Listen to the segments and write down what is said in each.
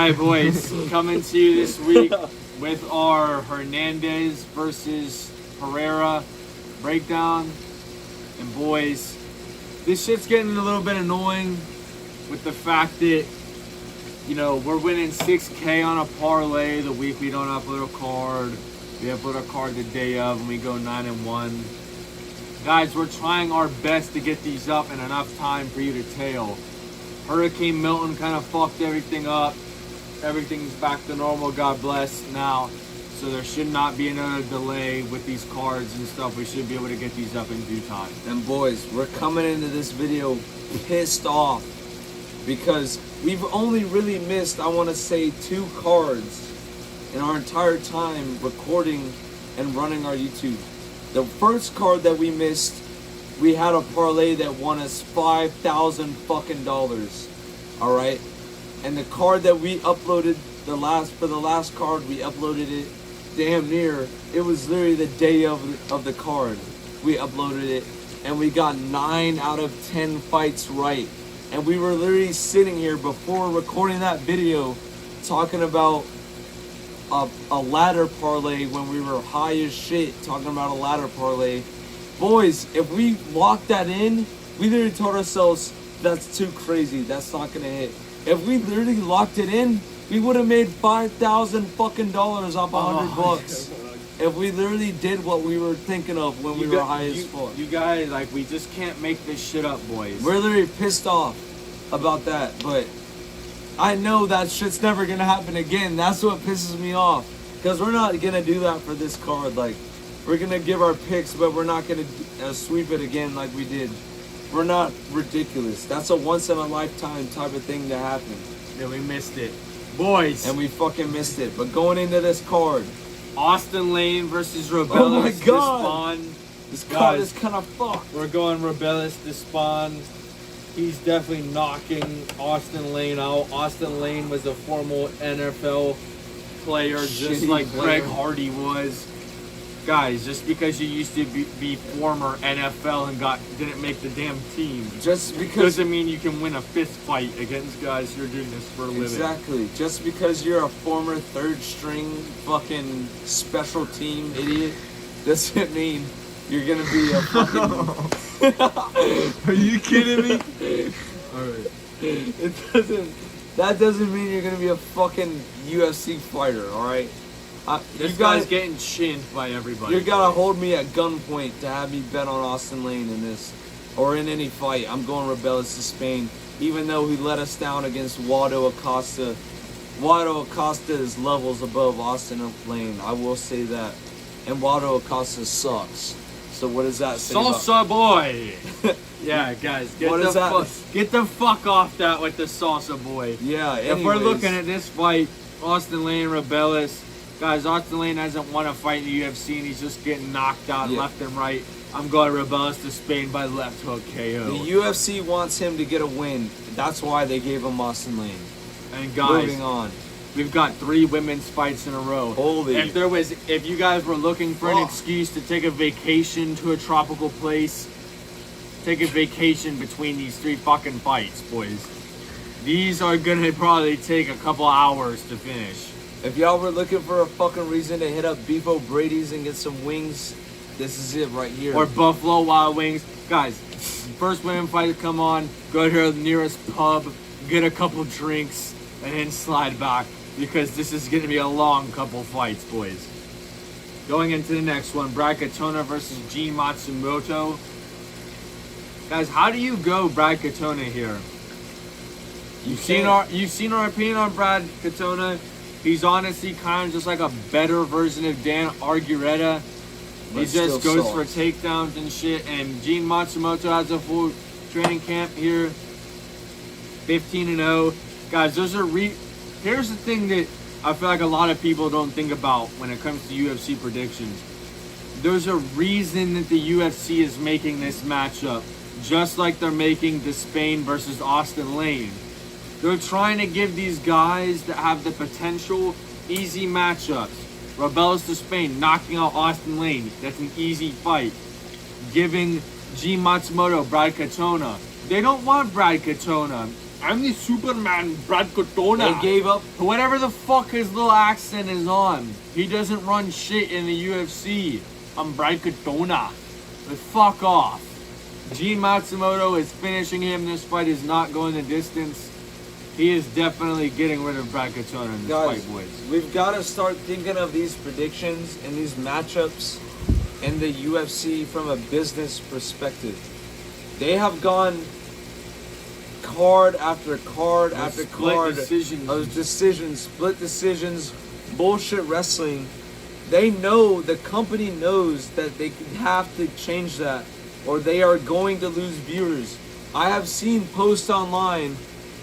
Alright, boys, coming to you this week with our Hernandez versus Pereira breakdown. And boys, this shit's getting a little bit annoying with the fact that, you know, we're winning 6K on a parlay the week we don't upload a card. We upload a card the day of and we go 9-1. Guys, we're trying our best to get these up in enough time for you to tail. Hurricane Milton kind of fucked everything up. Everything's back to normal, God bless, now. So there should not be another delay with these cards and stuff. We should be able to get these up in due time. And boys, we're coming into this video pissed off because we've only really missed, I want to say, 2 cards in our entire time recording and running our YouTube. The first card that we missed, we had a parlay that won us $5,000 fucking dollars. All right. And the card that we uploaded, for the last card, we uploaded it damn near. It was literally the day of the card. We uploaded it, and we got 9 out of 10 fights right. And we were literally sitting here before recording that video, talking about a ladder parlay when we were high as shit, talking about a ladder parlay. Boys, if we locked that in, we literally told ourselves that's too crazy. That's not gonna hit. If we literally locked it in, we would have made $5,000 fucking dollars off $100. If we literally did what we were thinking of when we were high as fuck. You guys, like, we just can't make this shit up, boys. We're literally pissed off about that, but I know that shit's never gonna happen again. That's what pisses me off, because we're not gonna do that for this card. Like, we're gonna give our picks, but we're not gonna sweep it again like we did. We're not ridiculous. That's a once in a lifetime type of thing to happen. Yeah, we missed it, boys. And we fucking missed it. But going into this card, Austin Lane versus Rebellis. Oh my God. Despawn. This card is kind of fucked. We're going Rebellis Despawn. He's definitely knocking Austin Lane out. Austin Lane was a former NFL player, just like Greg Hardy was. Guys, just because you used to be former NFL and didn't make the damn team, just because doesn't mean you can win a 5th fight against guys who are doing this for a living. Exactly. Just because you're a former 3rd string fucking special team idiot doesn't mean you're gonna be a fucking. Are you kidding me? Alright. That doesn't mean you're gonna be a fucking UFC fighter, alright? This guy's getting chinned by everybody. You gotta hold me at gunpoint to have me bet on Austin Lane in this, or in any fight. I'm going Rebellis to Spain, even though he let us down against Waldo Acosta. Waldo Acosta is levels above Austin Lane, I will say that. And Waldo Acosta sucks. So what does that say? Salsa boy. Yeah, guys, get the fuck off that with the salsa boy. Yeah. Anyways. If we're looking at this fight, Austin Lane, Rebellis. Guys, Austin Lane hasn't won a fight in the UFC and he's just getting knocked out left and right. I'm going Rebellis to Spain by left hook KO. The UFC wants him to get a win. That's why they gave him Austin Lane. And guys, moving on. We've got 3 women's fights in a row. Holy. If you guys were looking for an excuse to take a vacation to a tropical place, take a vacation between these 3 fucking fights, boys. These are gonna probably take a couple hours to finish. If y'all were looking for a fucking reason to hit up Beef O'Brady's and get some wings, this is it right here. Or Buffalo Wild Wings. Guys, first women fight to come on, go to the nearest pub, get a couple drinks, and then slide back, because this is going to be a long couple fights, boys. Going into the next one, Brad Katona versus Gene Matsumoto. Guys, how do you go Brad Katona here? You've seen our opinion on Brad Katona. He's honestly kind of just like a better version of Dan Argueta. He just goes for takedowns and shit. And Gene Matsumoto has a full training camp here. 15-0. Guys, here's the thing that I feel like a lot of people don't think about when it comes to UFC predictions. There's a reason that the UFC is making this matchup, just like they're making the Spain versus Austin Lane. They're trying to give these guys that have the potential easy matchups. Rebellis to Spain, knocking out Austin Lane. That's an easy fight. Giving Gene Matsumoto Brad Katona. They don't want Brad Katona I'm the Superman, Brad Cardona. They gave up. Whatever the fuck his little accent is on, he doesn't run shit in the UFC. I'm Brad Cardona. But fuck off. Gene Matsumoto is finishing him. This fight is not going the distance. He is definitely getting rid of Brad Cardona in this fight, boys. We've got to start thinking of these predictions and these matchups in the UFC from a business perspective. They have gone card after card after card of decisions, split decisions, bullshit wrestling. They know, the company knows that they have to change that or they are going to lose viewers. I have seen posts online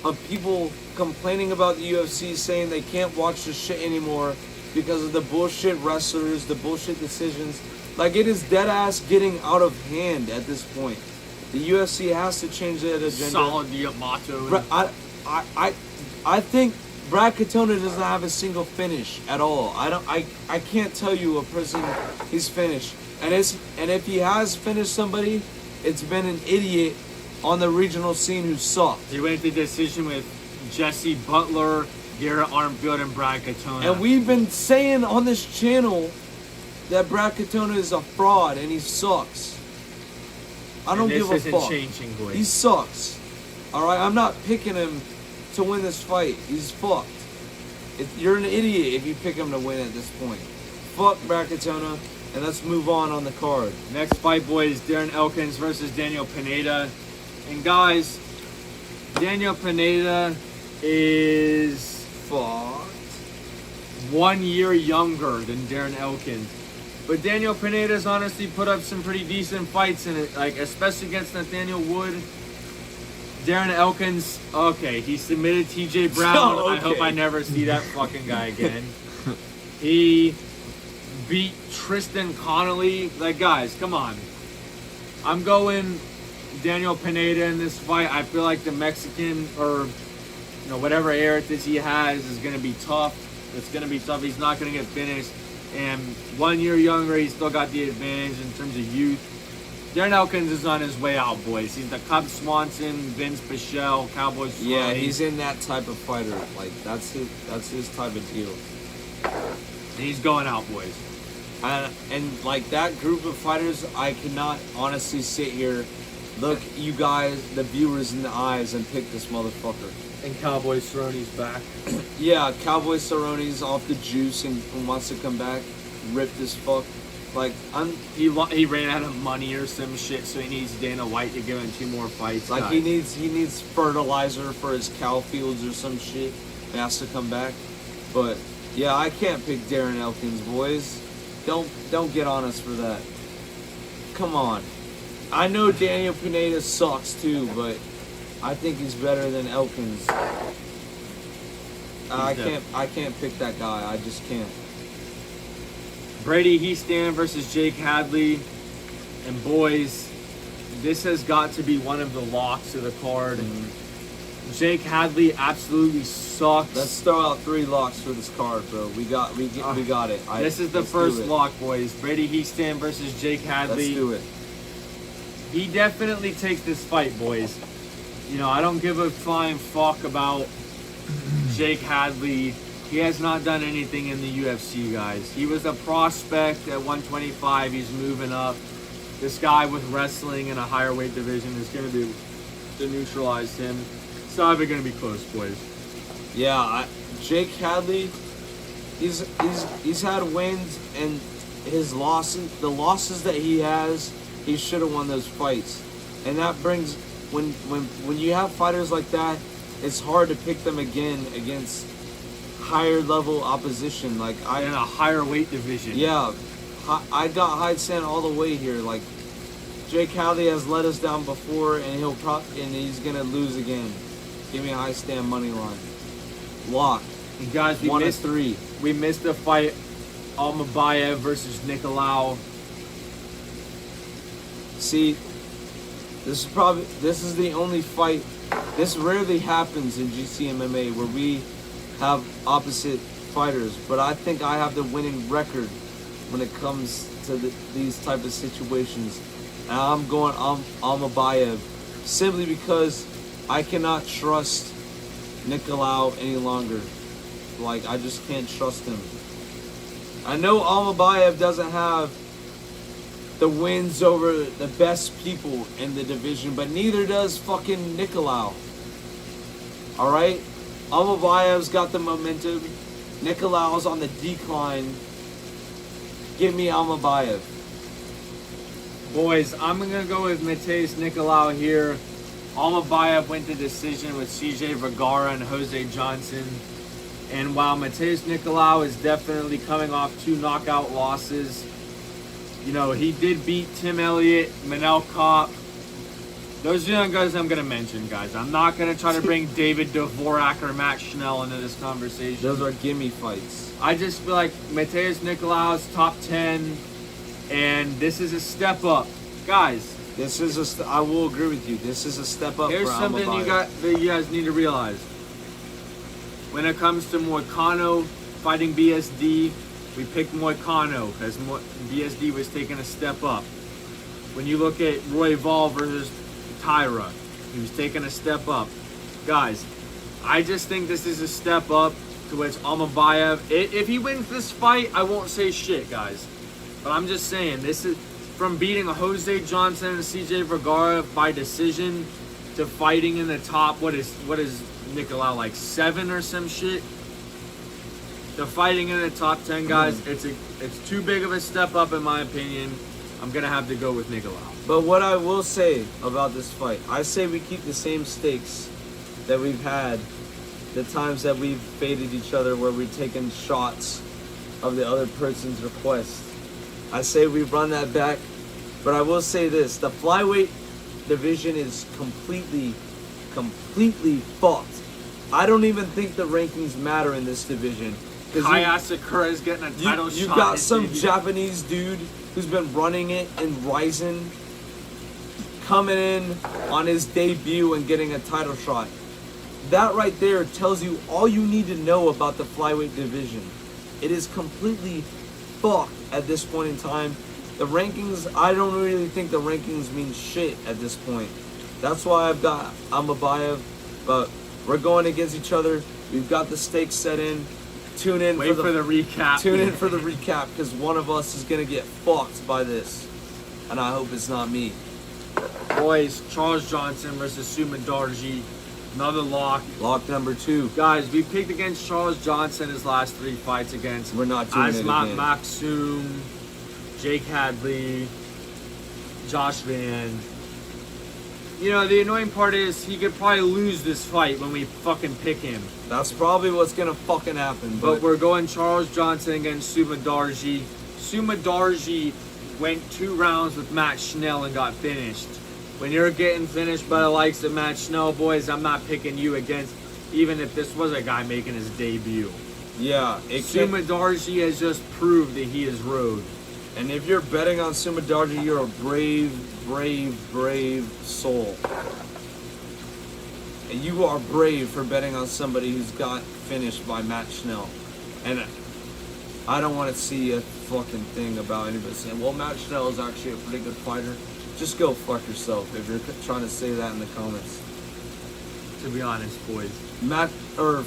of people complaining about the UFC, saying they can't watch this shit anymore because of the bullshit wrestlers, the bullshit decisions. Like, it is dead ass getting out of hand at this point. The UFC has to change that agenda. Solid Yamato. I think Brad Cardona doesn't have a single finish at all. I can't tell you a person he's finished. And if he has finished somebody, it's been an idiot on the regional scene who sucked. He went the decision with Jesse Butler, Garrett Armfield, and Brad Cardona. And we've been saying on this channel that Brad Cardona is a fraud and he sucks. I don't give a fuck. Changing, boys. He sucks. Alright, I'm not picking him to win this fight. He's fucked. You're an idiot if you pick him to win at this point. Fuck Brad Cardona, and let's move on the card. Next fight, boys, Darren Elkins versus Daniel Pineda. And guys, Daniel Pineda is Fucked. 1 year younger than Darren Elkins. But Daniel Pineda's honestly put up some pretty decent fights in it, like especially against Nathaniel Wood. Darren Elkins, okay, he submitted TJ Brown. Oh, okay. I hope I never see that fucking guy again. He beat Tristan Connolly. Like, guys, come on. I'm going Daniel Pineda in this fight. I feel like the Mexican, or whatever heritage he has, is going to be tough. It's going to be tough. He's not going to get finished. And 1 year younger, he's still got the advantage in terms of youth. Darren Elkins is on his way out, boys. He's the Cub Swanson, Vince Michel, Cowboys. Yeah, he's in that type of fighter. Like, that's his type of deal. And he's going out, boys. And like that group of fighters, I cannot honestly sit here, look you guys, the viewers, in the eyes and pick this motherfucker. And Cowboy Cerrone's back. Yeah, Cowboy Cerrone's off the juice and wants to come back, ripped as fuck. Like, he ran out of money or some shit, so he needs Dana White to give him 2 more fights. Like, he needs fertilizer for his cow fields or some shit. He has to come back. But yeah, I can't pick Darren Elkins, boys. Don't get on us for that. Come on. I know Daniel Pineda sucks too, but I think he's better than Elkins. I can't pick that guy. I just can't. Brady Heastan versus Jake Hadley. And boys, this has got to be one of the locks of the card. Jake Hadley absolutely sucks. Let's throw out 3 locks for this card, bro. We got it. This is the first lock, boys. Brady Heastan versus Jake Hadley. Let's do it. He definitely takes this fight, boys. I don't give a flying fuck about Jake Hadley. He has not done anything in the UFC, guys. He was a prospect at 125. He's moving up. This guy with wrestling in a higher weight division is going to do to neutralize him. It's not even going to be close, boys. Yeah, Jake Hadley, he's had wins, and his losses, the losses that he has, he should have won those fights. And that brings, when you have fighters like that, it's hard to pick them again against higher level opposition. Like, in a higher weight division. Yeah, I got high stand all the way here. Like, Jake Hadley has let us down before, and he's gonna lose again. Give me a high stand money line. Lock. And guys, we missed the fight. Almabayev versus Nicolau. See, this is the only fight. This rarely happens in GC MMA where we have opposite fighters, but I think I have the winning record when it comes to these type of situations. And I'm going Almabayev simply because I cannot trust Nicolau any longer. Like, I just can't trust him. I know Almabayev doesn't have the wins over the best people in the division, but neither does fucking Nicolau. Alright? Almabayev's got the momentum. Nicolau's on the decline. Give me Almabayev. Boys, I'm going to go with Mateus Nicolau here. Almabayev went to decision with CJ Vergara and Jose Johnson. And while Mateus Nicolau is definitely coming off 2 knockout losses, you know, he did beat Tim Elliott, Manel Kopp. Those are the young guys I'm going to mention, guys. I'm not going to try to bring David Dvorak or Matt Schnell into this conversation. Those are gimme fights. I just feel like Mateus Nicolau is top 10, and this is a step up. Guys, this is I will agree with you. This is a step up. Here's for something Almabayev. that you guys need to realize. When it comes to Moicano fighting BSD, we picked Moicano because BSD was taking a step up. When you look at Roy Vol versus Tyra, he was taking a step up. Guys, I just think this is a step up to which Almabayev, if he wins this fight, I won't say shit, guys. But I'm just saying, this is from beating Jose Johnson and CJ Vergara by decision to fighting in the top, what is Nicolau, like 7 or some shit? To fighting in the top 10, guys, it's too big of a step up in my opinion. I'm gonna have to go with Nicolau. But what I will say about this fight, I say we keep the same stakes that we've had the times that we've faded each other where we've taken shots of the other person's request. I say we run that back, but I will say this, the flyweight division is completely fucked. I don't even think the rankings matter in this division. Kaya Sakura is getting a title shot. You got some Japanese dude who's been running it in Ryzen coming in on his debut and getting a title shot. That right there tells you all you need to know about the flyweight division. It is completely fucked at this point in time. The rankings, I don't really think the rankings mean shit at this point. That's why I've got Almabayev, but we're going against each other. We've got the stakes set in. Tune in for the recap. Tune in for the recap because one of us is gonna get fucked by this, and I hope it's not me. Boys, Charles Johnson versus Sumadarji, another lock. Lock number 2. Guys, we picked against Charles Johnson his last 3 fights against. We're not doing it again. Maxum, Jake Hadley, Josh Van. You know, the annoying part is he could probably lose this fight when we fucking pick him. That's probably what's gonna fucking happen. But we're going Charles Johnson against Sumadarji. Sumadarji went 2 rounds with Matt Schnell and got finished. When you're getting finished by the likes of Matt Schnell, boys, I'm not picking you against, even if this was a guy making his debut. Yeah, Sumadarji has just proved that he is road. And if you're betting on Sumadarji, you're a brave soul. And you are brave for betting on somebody who's got finished by Matt Schnell. And I don't want to see a fucking thing about anybody saying, well, Matt Schnell is actually a pretty good fighter. Just go fuck yourself if you're trying to say that in the comments. To be honest, boys.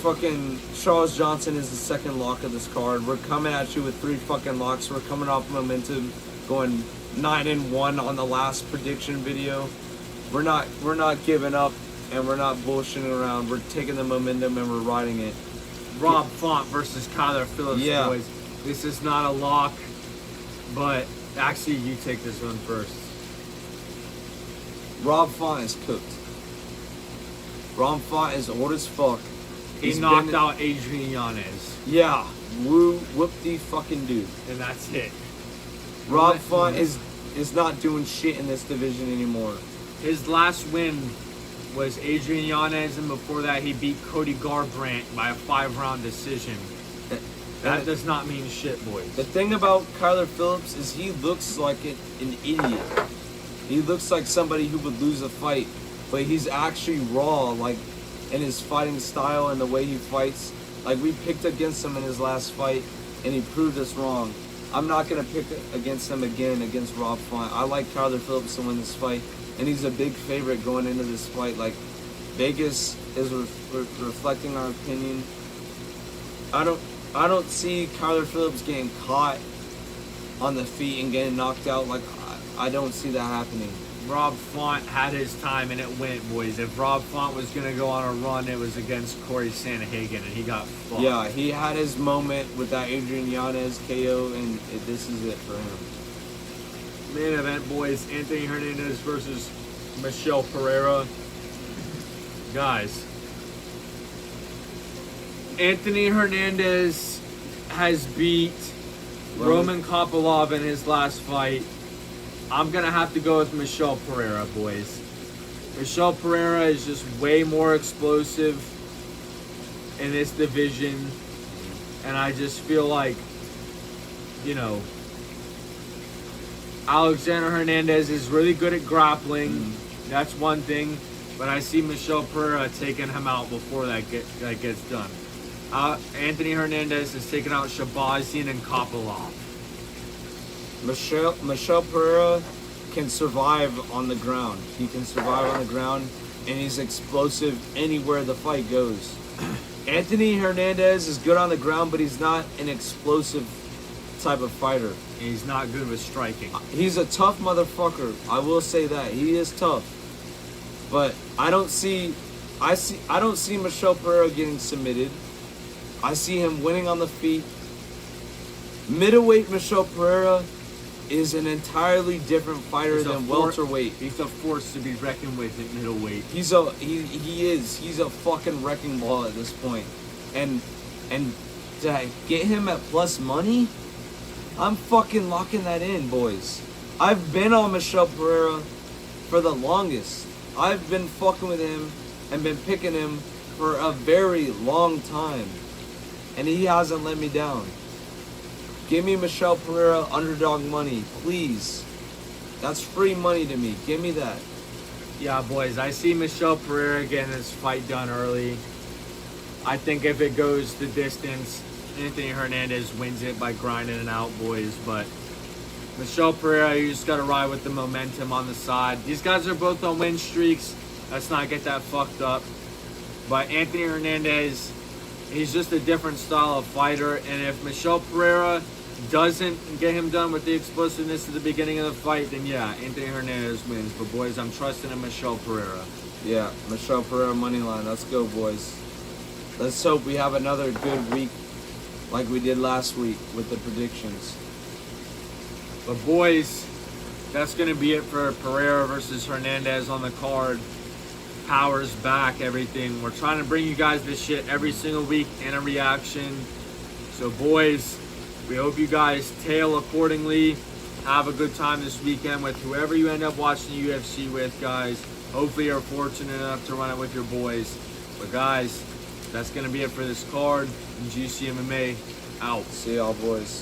Fucking Charles Johnson is the second lock of this card. We're coming at you with 3 fucking locks. We're coming off momentum, going 9-1 on the last prediction video. We're not giving up, and we're not bullshitting around. We're taking the momentum and we're riding it. Rob Font versus Kyler Phillips, boys. This is not a lock, but actually, you take this one first. Rob Font is cooked. Rob Font is old as fuck. He knocked out Adrian Yanez. Yeah, whoop-de-fucking dude. And that's it. Rob Font is not doing shit in this division anymore. His last win was Adrian Yanez, and before that he beat Cody Garbrandt by a 5-round decision. That does not mean shit, boys. The thing about Kyler Phillips is he looks like an idiot. He looks like somebody who would lose a fight, but he's actually raw, like in his fighting style and the way he fights. Like, we picked against him in his last fight, and he proved us wrong. I'm not going to pick against him again against Rob Font. I like Kyler Phillips to win this fight, and he's a big favorite going into this fight. Like, Vegas is reflecting our opinion. I don't see Kyler Phillips getting caught on the feet and getting knocked out. Like, I don't see that happening. Rob Font had his time and it went, boys. If Rob Font was going to go on a run, it was against Corey Sandhagen, and he got fucked. Yeah, he had his moment with that Adrian Yanez KO, and this is it for him. Main event, boys. Anthony Hernandez versus Michel Pereira. Guys, Anthony Hernandez has beat Roman Kopylov in his last fight. I'm going to have to go with Michel Pereira, boys. Michel Pereira is just way more explosive in this division. And I just feel like, you know, Alexander Hernandez is really good at grappling. That's one thing. But I see Michel Pereira taking him out before that gets done. Anthony Hernandez has taken out Shabazian and Kopylov. Michel Pereira can survive on the ground. He can survive on the ground, and he's explosive anywhere the fight goes. Anthony Hernandez is good on the ground, but he's not an explosive type of fighter. He's not good with striking. He's a tough motherfucker. I will say that. He is tough. But I don't see Michel Pereira getting submitted. I see him winning on the feet. Middleweight Michel Pereira is an entirely different fighter than welterweight. He's a force to be reckoned with at middleweight. He's a fucking wrecking ball at this point. And to get him at plus money, I'm fucking locking that in, boys. I've been on Michel Pereira for the longest. I've been fucking with him and been picking him for a very long time. And he hasn't let me down. Give me Michel Pereira underdog money, please. That's free money to me. Give me that. Yeah, boys, I see Michel Pereira getting this fight done early. I think if it goes the distance, Anthony Hernandez wins it by grinding it out, boys. But Michel Pereira, you just got to ride with the momentum on the side. These guys are both on win streaks. Let's not get that fucked up. But Anthony Hernandez, he's just a different style of fighter. And if Michel Pereira doesn't get him done with the explosiveness at the beginning of the fight, then yeah, Anthony Hernandez wins. But boys, I'm trusting in Michel Pereira. Yeah, Michel Pereira money line. Let's go, boys. Let's hope we have another good week like we did last week with the predictions. But boys, that's going to be it for Pereira versus Hernandez on the card. Power's back, everything. We're trying to bring you guys this shit every single week in a reaction. So boys, we hope you guys tail accordingly. Have a good time this weekend with whoever you end up watching the UFC with, guys. Hopefully you're fortunate enough to run it with your boys. But guys, that's going to be it for this card. GC MMA out. See y'all, boys.